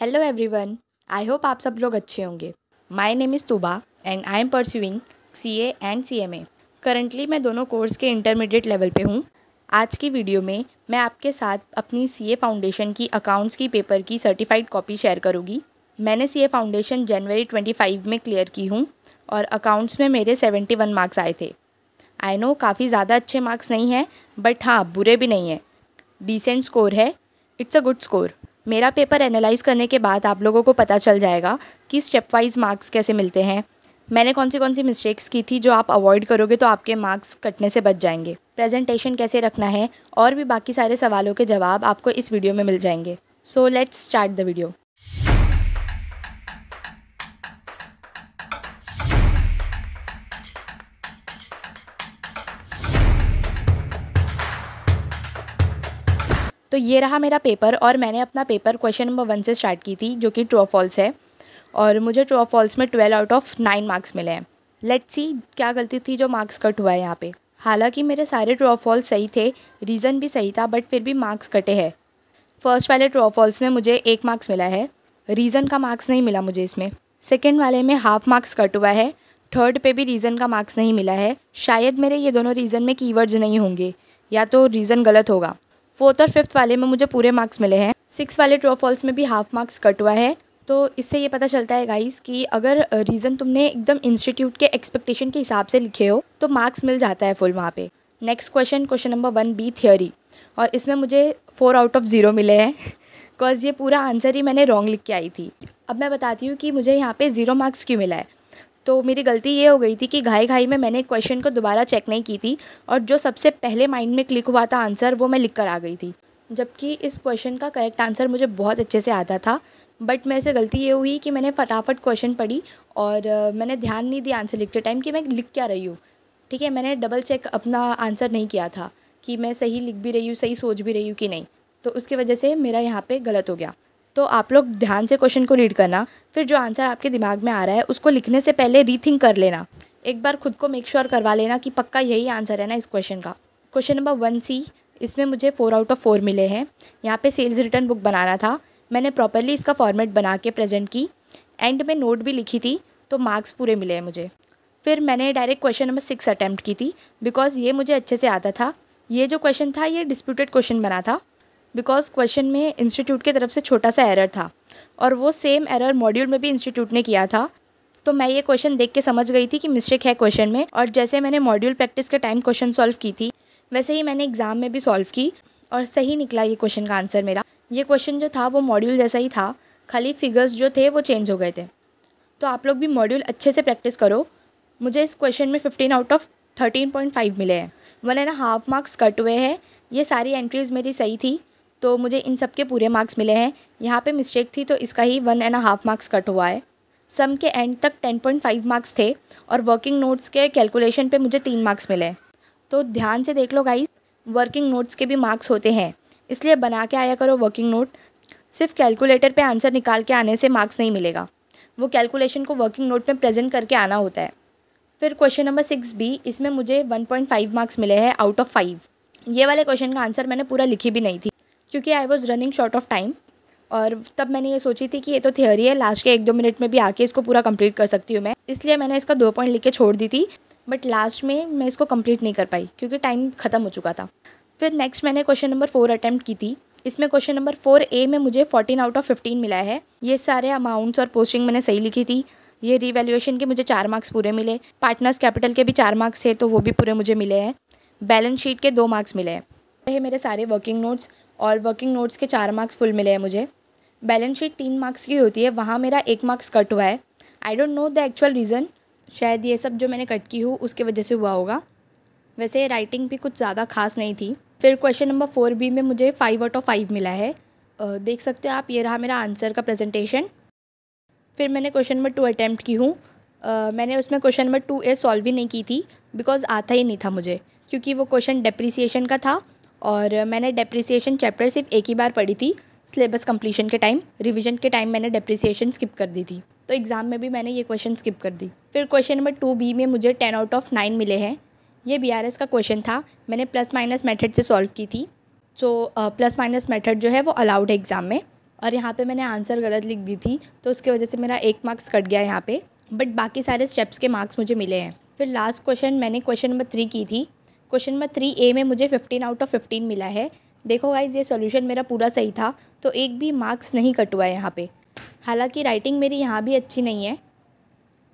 Hello everyone, I hope आप सब लोग अच्छे होंगे। My name is तुबा and I am pursuing CA and CMA. Currently मैं दोनों कोर्स के इंटरमीडिएट लेवल पे हूँ। आज की वीडियो में मैं आपके साथ अपनी सीए फाउंडेशन की अकाउंट्स की पेपर की सर्टिफाइड कॉपी शेयर करूँगी। मैंने सीए फाउंडेशन जनवरी 25 में क्लियर की हूँ और अकाउंट्स में मेरे 71 मार्क्स आए थे। आई नो काफ़ी ज़्यादा अच्छे मार्क्स नहीं हैं, बट हाँ बुरे भी नहीं हैं। डिसेंट स्कोर है, इट्स अ गुड स्कोर। मेरा पेपर एनालाइज़ करने के बाद आप लोगों को पता चल जाएगा कि स्टेप वाइज मार्क्स कैसे मिलते हैं, मैंने कौन सी मिस्टेक्स की थी जो आप अवॉइड करोगे तो आपके मार्क्स कटने से बच जाएंगे, प्रेजेंटेशन कैसे रखना है और भी बाकी सारे सवालों के जवाब आपको इस वीडियो में मिल जाएंगे। So let's start the video. तो ये रहा मेरा पेपर और मैंने अपना पेपर क्वेश्चन नंबर 1 से स्टार्ट की थी, जो कि ट्रू और फॉल्स है, और मुझे ट्रू और फॉल्स में 12 आउट ऑफ 9 मार्क्स मिले हैं। लेट्स सी क्या गलती थी जो मार्क्स कट हुआ है यहाँ पे। हालांकि मेरे सारे ट्रू और फॉल्स सही थे, रीज़न भी सही था, बट फिर भी मार्क्स कटे हैं। फर्स्ट वाले ट्रू और फॉल्स में मुझे 1 मार्क्स मिला है, रीज़न का मार्क्स नहीं मिला मुझे इसमें। सेकेंड वाले में हाफ मार्क्स कट हुआ है, थर्ड पे भी रीज़न का मार्क्स नहीं मिला है। शायद मेरे ये दोनों रीज़न में कीवर्ड्स नहीं होंगे या तो रीज़न गलत होगा। फोर्थ और फिफ्थ वाले में मुझे पूरे मार्क्स मिले हैं। सिक्स वाले ट्रू और फॉल्स में भी हाफ मार्क्स कट हुआ है। तो इससे ये पता चलता है गाइस कि अगर रीज़न तुमने एकदम इंस्टीट्यूट के एक्सपेक्टेशन के हिसाब से लिखे हो तो मार्क्स मिल जाता है फुल वहाँ पे। Next question number 1B theory, और इसमें मुझे 4 आउट ऑफ 0 मिले हैं बिकॉज ये पूरा आंसर ही मैंने रॉन्ग लिख के आई थी। अब मैं बताती हूँ कि मुझे यहाँ पे 0 मार्क्स क्यों मिला है। तो मेरी गलती ये हो गई थी कि घाई घाई में मैंने क्वेश्चन को दोबारा चेक नहीं की थी और जो सबसे पहले माइंड में क्लिक हुआ था आंसर वो मैं लिख कर आ गई थी, जबकि इस क्वेश्चन का करेक्ट आंसर मुझे बहुत अच्छे से आता था। बट मेरे से गलती ये हुई कि मैंने फटाफट क्वेश्चन पढ़ी और मैंने ध्यान नहीं दिया आंसर लिखते टाइम कि मैं लिख क्या रही हूँ। ठीक है, मैंने डबल चेक अपना आंसर नहीं किया था कि मैं सही लिख भी रही हूँ, सही सोच भी रही हूँ कि नहीं, तो उसकी वजह से मेरा यहाँ पे गलत हो गया। तो आप लोग ध्यान से क्वेश्चन को रीड करना, फिर जो आंसर आपके दिमाग में आ रहा है उसको लिखने से पहले रीथिंक कर लेना, एक बार खुद को मेक श्योर करवा लेना कि पक्का यही आंसर है ना इस क्वेश्चन का। क्वेश्चन नंबर 1C, इसमें मुझे 4 आउट ऑफ 4 मिले हैं। यहाँ पे सेल्स रिटर्न बुक बनाना था, मैंने प्रॉपरली इसका फॉर्मेट बना के प्रेजेंट की, एंड में नोट भी लिखी थी, तो मार्क्स पूरे मिले हैं मुझे। फिर मैंने डायरेक्ट क्वेश्चन नंबर 6 अटैम्प्ट की थी बिकॉज ये मुझे अच्छे से आता था। ये जो क्वेश्चन था ये डिस्प्यूटेड क्वेश्चन बना था बिकॉज क्वेश्चन में इंस्टीट्यूट की तरफ से छोटा सा एरर था और वो सेम एरर मॉड्यूल में भी इंस्टीट्यूट ने किया था। तो मैं ये क्वेश्चन देख के समझ गई थी कि मिस्टेक है क्वेश्चन में, और जैसे मैंने मॉड्यूल प्रैक्टिस के टाइम क्वेश्चन सॉल्व की थी वैसे ही मैंने एग्ज़ाम में भी सॉल्व की और सही निकला ये क्वेश्चन का आंसर मेरा। ये क्वेश्चन जो था वो मॉड्यूल जैसा ही था, खाली फिगर्स जो थे वो चेंज हो गए थे। तो आप लोग भी मॉड्यूल अच्छे से प्रैक्टिस करो। मुझे इस क्वेश्चन में 15 आउट ऑफ 13.5 मिले हैं। 1.5 मार्क्स कट हुए हैं। ये सारी एंट्रीज़ मेरी सही थी तो मुझे इन सब के पूरे मार्क्स मिले हैं। यहाँ पे मिस्टेक थी तो इसका ही 1.5 मार्क्स कट हुआ है। सम के एंड तक 10.5 मार्क्स थे और वर्किंग नोट्स के कैलकुलेशन पे मुझे 3 मार्क्स मिले हैं। तो ध्यान से देख लो गाइस, वर्किंग नोट्स के भी मार्क्स होते हैं, इसलिए बना के आया करो वर्किंग नोट। सिर्फ कैलकुलेटर पे आंसर निकाल के आने से मार्क्स नहीं मिलेगा, वो कैलकुलेशन को वर्किंग नोट में प्रेजेंट करके आना होता है। फिर क्वेश्चन नंबर 6B, इसमें मुझे 1.5 मार्क्स मिले हैं आउट ऑफ 5। ये वाले क्वेश्चन का आंसर मैंने पूरा लिखी भी नहीं थी क्योंकि I was running short of time, और तब मैंने ये सोची थी कि ये तो थियोरी है, लास्ट के 1-2 मिनट में भी आके इसको पूरा कंप्लीट कर सकती हूँ मैं, इसलिए मैंने इसका 2 पॉइंट लिख के छोड़ दी थी। बट लास्ट में मैं इसको कंप्लीट नहीं कर पाई क्योंकि टाइम ख़त्म हो चुका था। फिर नेक्स्ट मैंने क्वेश्चन नंबर 4 अटैम्प्ट की थी। इसमें क्वेश्चन नंबर 4A में मुझे 14 आउट ऑफ 15 मिला है। ये सारे अमाउंट्स और पोस्टिंग मैंने सही लिखी थी। ये रीवैल्यूएशन के मुझे 4 मार्क्स पूरे मिले, पार्टनर्स कैपिटल के भी 4 मार्क्स थे तो वो भी पूरे मुझे मिले हैं। बैलेंस शीट के 2 मार्क्स मिले हैं। ये मेरे सारे वर्किंग नोट्स, और वर्किंग नोट्स के 4 मार्क्स फुल मिले हैं मुझे। बैलेंस शीट 3 मार्क्स की होती है, वहाँ मेरा 1 मार्क्स कट हुआ है। I don't know the actual reason, शायद ये सब जो मैंने कट की हूँ उसके वजह से हुआ होगा। वैसे राइटिंग भी कुछ ज़्यादा खास नहीं थी। फिर क्वेश्चन नंबर 4B में मुझे 5 आउट ऑफ 5 मिला है। देख सकते हो आप, ये रहा मेरा आंसर का प्रेजेंटेशन। फिर मैंने क्वेश्चन नंबर 2 अटैम्प्ट की हूँ। मैंने उसमें क्वेश्चन नंबर 2A सॉल्व ही नहीं की थी बिकॉज आता ही नहीं था मुझे, क्योंकि वो क्वेश्चन डेप्रिसिएशन का था और मैंने डेप्रिसिएशन चैप्टर सिर्फ एक ही बार पढ़ी थी सिलेबस कंप्लीशन के टाइम। रिवीजन के टाइम मैंने डेप्रिसिएशन स्किप कर दी थी, तो एग्ज़ाम में भी मैंने ये क्वेश्चन स्किप कर दी। फिर क्वेश्चन नंबर 2B में मुझे 10 आउट ऑफ 9 मिले हैं। ये BRS का क्वेश्चन था, मैंने प्लस माइनस मेथड से सॉल्व की थी। सो प्लस माइनस मेथड जो है वो अलाउड है एग्ज़ाम में, और यहाँ पे मैंने आंसर गलत लिख दी थी, तो उसकी वजह से मेरा 1 मार्क्स कट गया यहाँ पे, बट बाकी सारे स्टेप्स के मार्क्स मुझे मिले हैं। फिर लास्ट क्वेश्चन मैंने क्वेश्चन नंबर 3 की थी। क्वेश्चन नंबर 3A में मुझे 15 आउट ऑफ 15 मिला है। देखो गाइज, ये सॉल्यूशन मेरा पूरा सही था, तो एक भी मार्क्स नहीं कट हुआ है यहाँ पे। हालांकि राइटिंग मेरी यहाँ भी अच्छी नहीं है,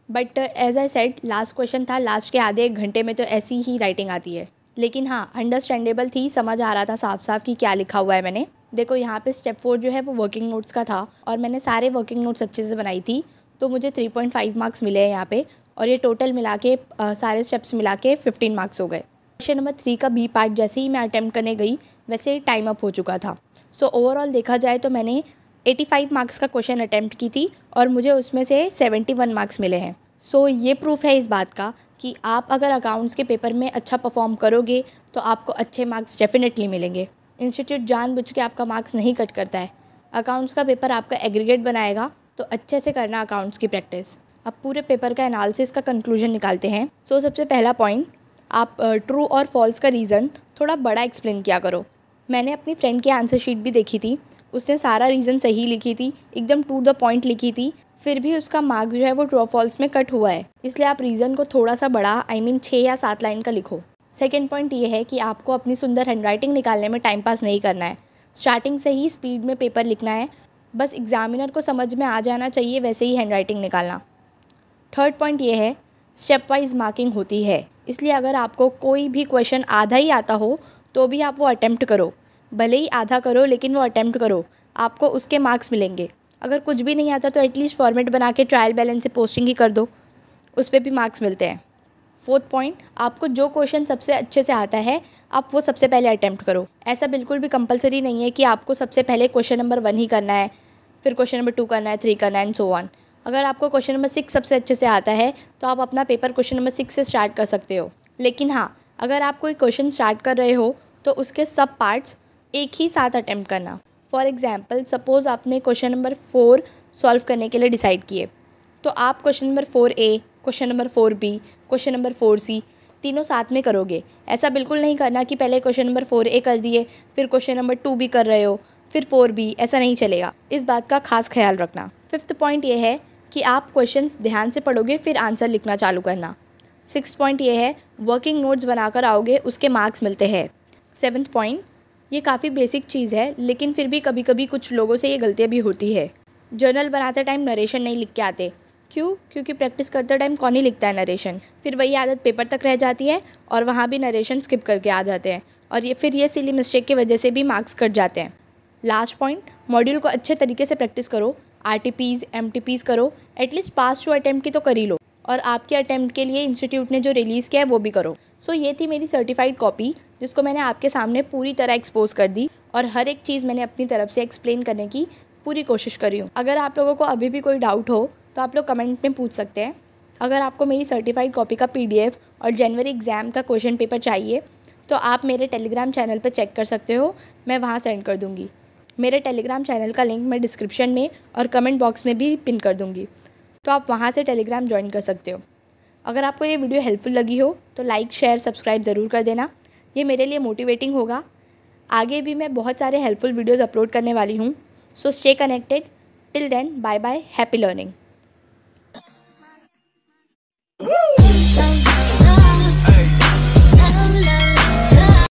but as I said last question था, लास्ट के आधे 1 घंटे में तो ऐसी ही राइटिंग आती है। लेकिन हाँ, अंडरस्टैंडेबल थी, समझ आ रहा था साफ साफ कि क्या लिखा हुआ है मैंने। देखो यहाँ पे स्टेप 4 जो है वो वर्किंग नोट्स का था, और मैंने सारे वर्किंग नोट्स अच्छे से बनाई थी, तो मुझे 3.5 मार्क्स मिले हैं यहाँ पे। और ये टोटल मिला के सारे स्टेप्स मिला के 15 मार्क्स हो गए। क्वेश्चन नंबर 3 का बी पार्ट जैसे ही मैं अटैम्प्ट करने गई वैसे ही टाइम अप हो चुका था। सो ओवरऑल देखा जाए तो मैंने 85 मार्क्स का क्वेश्चन अटैम्प्ट की थी, और मुझे उसमें से 71 मार्क्स मिले हैं। सो ये प्रूफ है इस बात का कि आप अगर अकाउंट्स के पेपर में अच्छा परफॉर्म करोगे तो आपको अच्छे मार्क्स डेफिनेटली मिलेंगे। इंस्टीट्यूट जानबूझ के आपका मार्क्स नहीं कट करता है। अकाउंट्स का पेपर आपका एग्रीगेट बनाएगा, तो अच्छे से करना अकाउंट्स की प्रैक्टिस। अब पूरे पेपर का एनालिसिस का कंक्लूजन निकालते हैं। सो सबसे पहला पॉइंट, आप ट्रू और फॉल्स का रीज़न थोड़ा बड़ा एक्सप्लेन किया करो। मैंने अपनी फ्रेंड की आंसर शीट भी देखी थी, उसने सारा रीज़न सही लिखी थी, एकदम टू द पॉइंट लिखी थी, फिर भी उसका मार्क्स जो है वो ट्रू और फॉल्स में कट हुआ है। इसलिए आप रीज़न को थोड़ा सा बड़ा, I मीन 6 या 7 लाइन का लिखो। सेकेंड पॉइंट ये है कि आपको अपनी सुंदर हैंडराइटिंग निकालने में टाइम पास नहीं करना है। स्टार्टिंग से ही स्पीड में पेपर लिखना है, बस एग्जामिनर को समझ में आ जाना चाहिए वैसे ही हैंडराइटिंग निकालना। थर्ड पॉइंट ये है, स्टेप वाइज मार्किंग होती है, इसलिए अगर आपको कोई भी क्वेश्चन आधा ही आता हो तो भी आप वो अटैम्प्ट करो। भले ही आधा करो, लेकिन वो अटैम्प्ट करो, आपको उसके मार्क्स मिलेंगे। अगर कुछ भी नहीं आता तो एटलीस्ट फॉर्मेट बना के ट्रायल बैलेंस से पोस्टिंग ही कर दो, उस पर भी मार्क्स मिलते हैं। फोर्थ पॉइंट, आपको जो क्वेश्चन सबसे अच्छे से आता है आप वो सबसे पहले अटैम्प्ट करो। ऐसा बिल्कुल भी कंपलसरी नहीं है कि आपको सबसे पहले क्वेश्चन नंबर 1 ही करना है, फिर क्वेश्चन नंबर 2 करना है, 3 करना है एंड सो ऑन। अगर आपको क्वेश्चन नंबर 6 सबसे अच्छे से आता है तो आप अपना पेपर क्वेश्चन नंबर 6 से स्टार्ट कर सकते हो। लेकिन हाँ, अगर आप कोई क्वेश्चन स्टार्ट कर रहे हो तो उसके सब पार्ट्स एक ही साथ अटैम्प्ट करना। फॉर एग्जाम्पल, सपोज़ आपने क्वेश्चन नंबर 4 सॉल्व करने के लिए डिसाइड किए, तो आप question number 4A, question number 4B, question number 4C तीनों साथ में करोगे। ऐसा बिल्कुल नहीं करना कि पहले क्वेश्चन नंबर 4A कर दिए, फिर क्वेश्चन नंबर 2 भी कर रहे हो, फिर 4B, ऐसा नहीं चलेगा। इस बात का खास ख्याल रखना। फिफ्थ पॉइंट ये है कि आप क्वेश्चंस ध्यान से पढ़ोगे फिर आंसर लिखना चालू करना। सिक्स पॉइंट ये है, वर्किंग नोट्स बनाकर आओगे, उसके मार्क्स मिलते हैं। सेवन्थ पॉइंट, ये काफ़ी बेसिक चीज़ है, लेकिन फिर भी कभी कभी कुछ लोगों से ये गलतियाँ भी होती है। जर्नल बनाते टाइम नरेशन नहीं लिख के आते। क्यों? क्योंकि प्रैक्टिस करते टाइम कौन ही लिखता है नरेशन। फिर वही आदत पेपर तक रह जाती है और वहाँ भी नरेशन स्किप करके आ जाते हैं, और ये सिली मिस्टेक की वजह से भी मार्क्स कट जाते हैं। लास्ट पॉइंट, मॉड्यूल को अच्छे तरीके से प्रैक्टिस करो, RTPs MTPs करो, एटलीस्ट पास टू अटैम्प्ट की तो कर ही लो, और आपके अटैम्प्ट के लिए इंस्टीट्यूट ने जो रिलीज़ किया है वो भी करो। सो ये थी मेरी सर्टिफाइड कॉपी, जिसको मैंने आपके सामने पूरी तरह एक्सपोज कर दी, और हर एक चीज़ मैंने अपनी तरफ से एक्सप्लेन करने की पूरी कोशिश करी हूँ। अगर आप लोगों को अभी भी कोई डाउट हो तो आप लोग कमेंट में पूछ सकते हैं। अगर आपको मेरी सर्टिफाइड कॉपी का PDF और जनवरी एग्ज़ाम का क्वेश्चन पेपर चाहिए तो आप मेरे टेलीग्राम चैनल पर चेक कर सकते हो, मैं वहाँ सेंड कर दूँगी। मेरे टेलीग्राम चैनल का लिंक मैं डिस्क्रिप्शन में और कमेंट बॉक्स में भी पिन कर दूँगी, तो आप वहाँ से टेलीग्राम ज्वाइन कर सकते हो। अगर आपको ये वीडियो हेल्पफुल लगी हो तो लाइक शेयर सब्सक्राइब ज़रूर कर देना, ये मेरे लिए मोटिवेटिंग होगा। आगे भी मैं बहुत सारे हेल्पफुल वीडियोज़ अपलोड करने वाली हूँ। So stay connected. Till then, bye bye, happy learning.